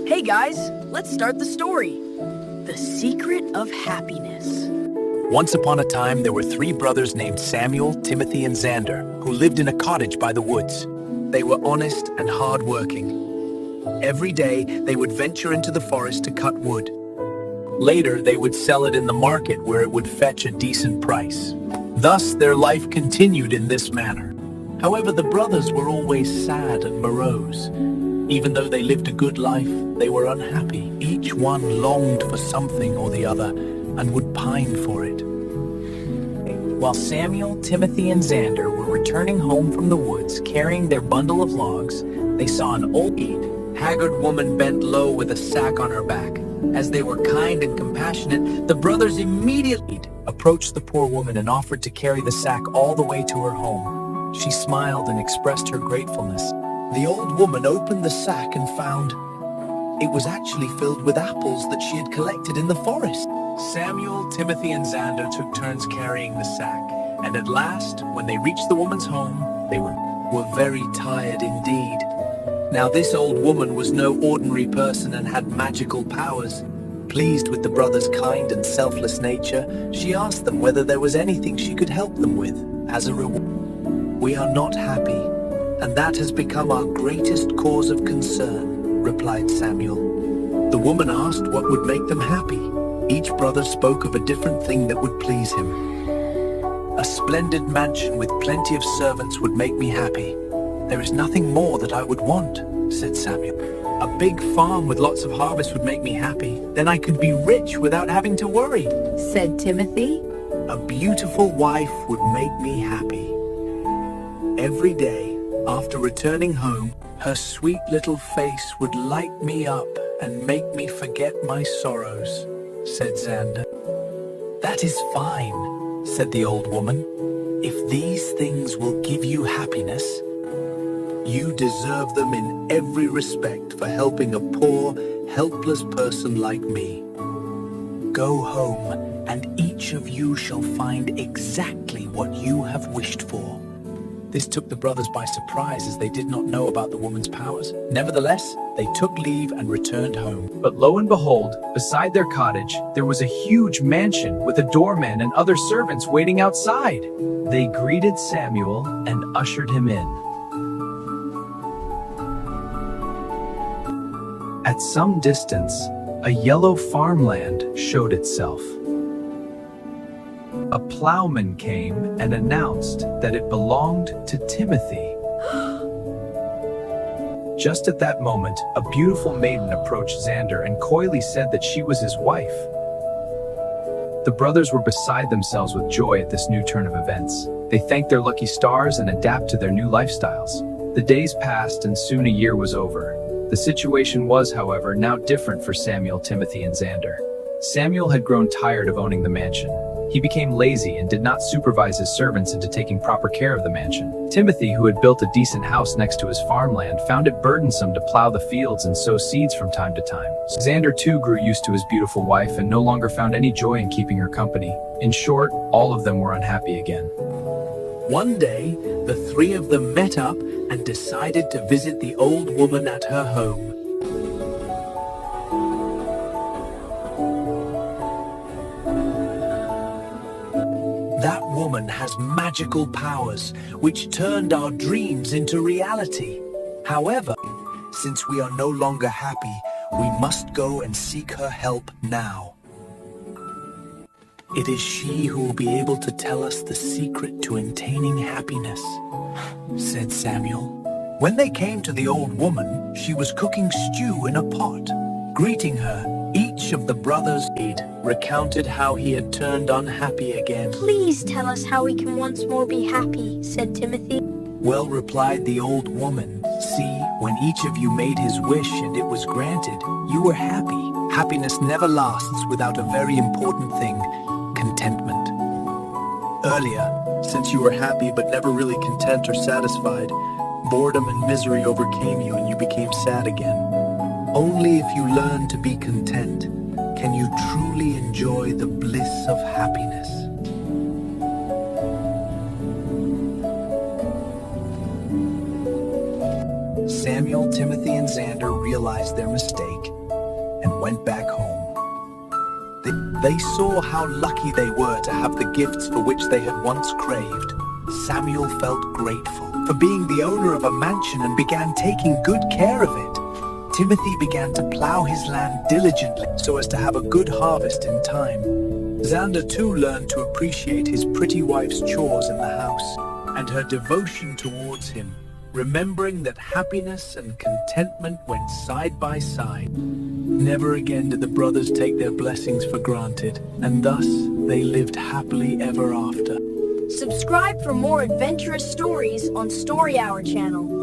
Hey guys, let's start the story. The Secret of Happiness. Once upon a time, there were three brothers named Samuel, Timothy, and Xander, who lived in a cottage by the woods. They were honest and hard-working. Every day, they would venture into the forest to cut wood. Later, they would sell it in the market where it would fetch a decent price. Thus, their life continued in this manner. However, the brothers were always sad and morose. Even though they lived a good life, they were unhappy. Each one longed for something or the other and would pine for it. While Samuel, Timothy, and Xander were returning home from the woods carrying their bundle of logs, they saw an old, haggard woman bent low with a sack on her back. As they were kind and compassionate, the brothers immediately approached the poor woman and offered to carry the sack all the way to her home. She smiled and expressed her gratefulness. The old woman opened the sack and found it was actually filled with apples that she had collected in the forest. Samuel, Timothy, and Xander took turns carrying the sack, and at last, when they reached the woman's home, they were very tired indeed. Now this old woman was no ordinary person and had magical powers. Pleased with the brothers' kind and selfless nature, she asked them whether there was anything she could help them with as a reward. "We are not happy, and that has become our greatest cause of concern," replied Samuel. The woman asked what would make them happy. Each brother spoke of a different thing that would please him. "A splendid mansion with plenty of servants would make me happy. There is nothing more that I would want," said Samuel. "A big farm with lots of harvest would make me happy. Then I could be rich without having to worry," said Timothy. "A beautiful wife would make me happy. Every day, after returning home, her sweet little face would light me up and make me forget my sorrows," said Xander. "That is fine," said the old woman. "If these things will give you happiness, you deserve them in every respect for helping a poor, helpless person like me. Go home, and each of you shall find exactly what you have wished for." This took the brothers by surprise, as they did not know about the woman's powers. Nevertheless, they took leave and returned home. But lo and behold, beside their cottage, there was a huge mansion with a doorman and other servants waiting outside. They greeted Samuel and ushered him in. At some distance, a yellow farmland showed itself. A plowman came and announced that it belonged to Timothy. Just at that moment, a beautiful maiden approached Xander and coyly said that she was his wife. The brothers were beside themselves with joy at this new turn of events. They thanked their lucky stars and adapted to their new lifestyles. The days passed and soon a year was over. The situation was, however, now different for Samuel, Timothy, and Xander. Samuel had grown tired of owning the mansion. He became lazy and did not supervise his servants into taking proper care of the mansion. Timothy, who had built a decent house next to his farmland, found it burdensome to plow the fields and sow seeds from time to time. Xander too grew used to his beautiful wife and no longer found any joy in keeping her company. In short, all of them were unhappy again. One day, the three of them met up and decided to visit the old woman at her home. "That woman has magical powers which turned our dreams into reality. However, since we are no longer happy, we must go and seek her help now. It is she who will be able to tell us the secret to attaining happiness," said Samuel. When they came to the old woman, she was cooking stew in a pot. Greeting her, each of the brothers recounted how he had turned unhappy again. "Please tell us how we can once more be happy," said Timothy. "Well," replied the old woman, "see, when each of you made his wish and it was granted, you were happy. Happiness never lasts without a very important thing, contentment. Earlier, since you were happy but never really content or satisfied, boredom and misery overcame you and you became sad again. Only if you learn to be content can you truly enjoy the bliss of happiness." Samuel, Timothy, and Xander realized their mistake and went back home. They saw how lucky they were to have the gifts for which they had once craved. Samuel felt grateful for being the owner of a mansion and began taking good care of it. Timothy began to plow his land diligently so as to have a good harvest in time. Xander too learned to appreciate his pretty wife's chores in the house and her devotion towards him, remembering that happiness and contentment went side by side. Never again did the brothers take their blessings for granted, and thus they lived happily ever after. Subscribe for more adventurous stories on Story Hour channel.